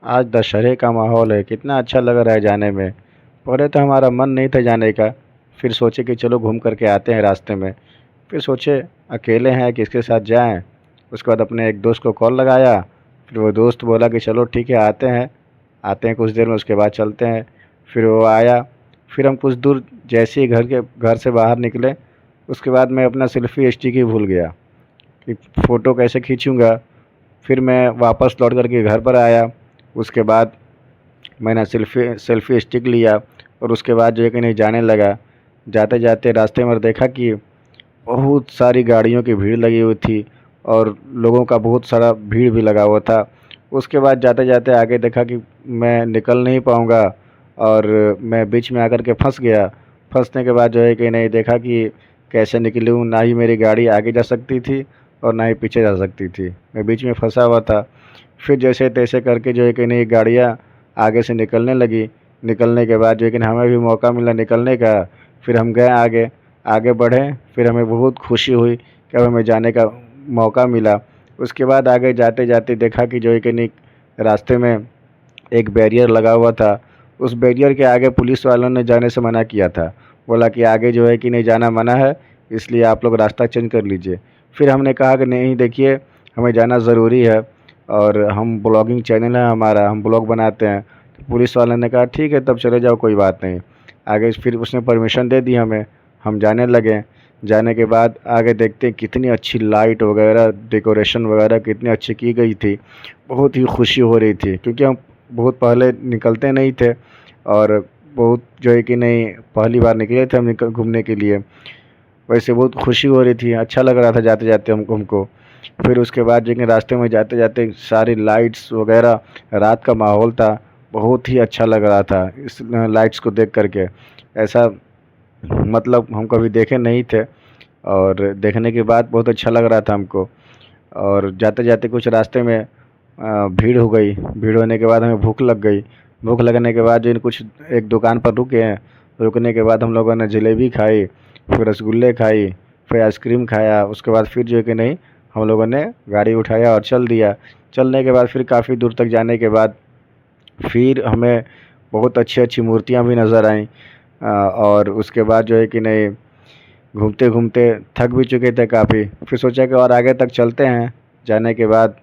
आज दशहरे का माहौल है, कितना अच्छा लग रहा है जाने में। पहले तो हमारा मन नहीं था जाने का, फिर सोचे कि चलो घूम करके आते हैं रास्ते में। फिर सोचे अकेले हैं किसके साथ जाएं। उसके बाद अपने एक दोस्त को कॉल लगाया, फिर वो दोस्त बोला कि चलो ठीक है आते हैं कुछ देर में, उसके बाद चलते हैं। फिर वो आया। फिर हम कुछ दूर जैसे ही घर से बाहर निकले, उसके बाद मैं अपना सेल्फ़ी स्टिक ही भूल गया कि फ़ोटो कैसे खींचूँगा। फिर मैं वापस लौट कर के घर पर आया। उसके बाद मैंने सेल्फ़ी स्टिक लिया और उसके बाद जो है कि नहीं जाने लगा। जाते-जाते रास्ते में देखा कि बहुत सारी गाड़ियों की भीड़ लगी हुई थी और लोगों का बहुत सारा भीड़ भी लगा हुआ था। उसके बाद जाते-जाते आगे देखा कि मैं निकल नहीं पाऊँगा और मैं बीच में आकर के फँस गया। फँसने के बाद जो है कि नहीं देखा कि कैसे निकलूँ, ना ही मेरी गाड़ी आगे जा सकती थी और ना ही पीछे जा सकती थी। मैं बीच में फँसा हुआ था। फिर जैसे-तैसे करके जो है कि नहीं गाड़ियाँ आगे से निकलने लगी। निकलने के बाद जो है कि हमें भी मौका मिला निकलने का। फिर हम गए आगे, आगे बढ़े। फिर हमें बहुत खुशी हुई कि अब हमें जाने का मौका मिला। उसके बाद आगे जाते-जाते देखा कि जो है कि नहीं रास्ते में एक बैरियर लगा हुआ था। उस बैरियर के आगे पुलिस वालों ने जाने से मना किया था। बोला कि आगे जो है कि नहीं जाना मना है, इसलिए आप लोग रास्ता चेंज कर लीजिए। फिर हमने कहा कि नहीं देखिए, हमें जाना ज़रूरी है और हम ब्लॉगिंग चैनल है हमारा, हम ब्लॉग बनाते हैं। तो पुलिस वाले ने कहा ठीक है तब चले जाओ, कोई बात नहीं। आगे फिर उसने परमिशन दे दी हमें, हम जाने लगे। जाने के बाद आगे देखते हैं कितनी अच्छी लाइट वगैरह, डेकोरेशन वगैरह कितनी अच्छी की गई थी। बहुत ही खुशी हो रही थी क्योंकि हम बहुत पहले निकलते नहीं थे और बहुत जो है कि नहीं पहली बार निकले थे हम निकल घूमने के लिए। वैसे बहुत खुशी हो रही थी, अच्छा लग रहा था जाते-जाते हमको। फिर उसके बाद जो है कि रास्ते में जाते-जाते सारी लाइट्स वगैरह, रात का माहौल था, बहुत ही अच्छा लग रहा था इस लाइट्स को देख कर के। ऐसा मतलब हम कभी देखे नहीं थे और देखने के बाद बहुत अच्छा लग रहा था हमको। और जाते-जाते कुछ रास्ते में भीड़ हो गई। भीड़ होने के बाद हमें भूख लग गई। भूख लगने के बाद जो है कुछ एक दुकान पर रुके हैं। रुकने के बाद हम लोगों ने जलेबी खाई, फिर रसगुल्ले खाई, फिर आइसक्रीम खाया। उसके बाद फिर जो है कि नहीं हम लोगों ने गाड़ी उठाया और चल दिया। चलने के बाद फिर काफ़ी दूर तक जाने के बाद फिर हमें बहुत अच्छी-अच्छी मूर्तियाँ भी नज़र आईं। और उसके बाद जो है कि नहीं घूमते-घूमते थक भी चुके थे काफ़ी। फिर सोचा कि और आगे तक चलते हैं। जाने के बाद,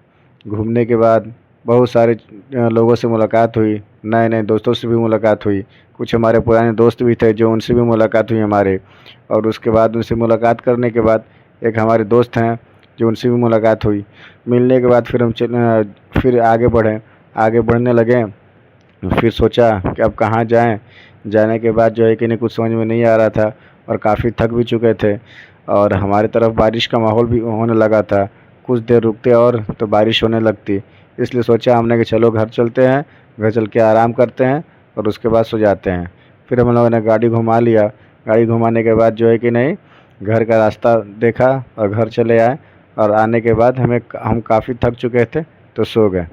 घूमने के बाद बहुत सारे लोगों से मुलाकात हुई, नए-नए दोस्तों से भी मुलाकात हुई। कुछ हमारे पुराने दोस्त भी थे जो उनसे भी मुलाकात हुई हमारे। और उसके बाद उनसे मुलाकात करने के बाद एक हमारे दोस्त हैं जो उनसे भी मुलाकात हुई। मिलने के बाद फिर आगे बढ़े। आगे बढ़ने लगे। फिर सोचा कि अब कहाँ जाएँ? जाने के बाद जो है कि नहीं कुछ समझ में नहीं आ रहा था और काफ़ी थक भी चुके थे और हमारी तरफ बारिश का माहौल भी होने लगा था। कुछ देर रुकते और तो बारिश होने लगती। इसलिए सोचा हमने कि चलो घर चलते हैं, घर चल के आराम करते हैं और उसके बाद सो जाते हैं। फिर हम लोगों ने गाड़ी घुमा लिया। गाड़ी घुमाने के बाद जो है कि नहीं घर का रास्ता देखा और घर चले आए और आने के बाद हम काफ़ी थक चुके थे तो सो गए।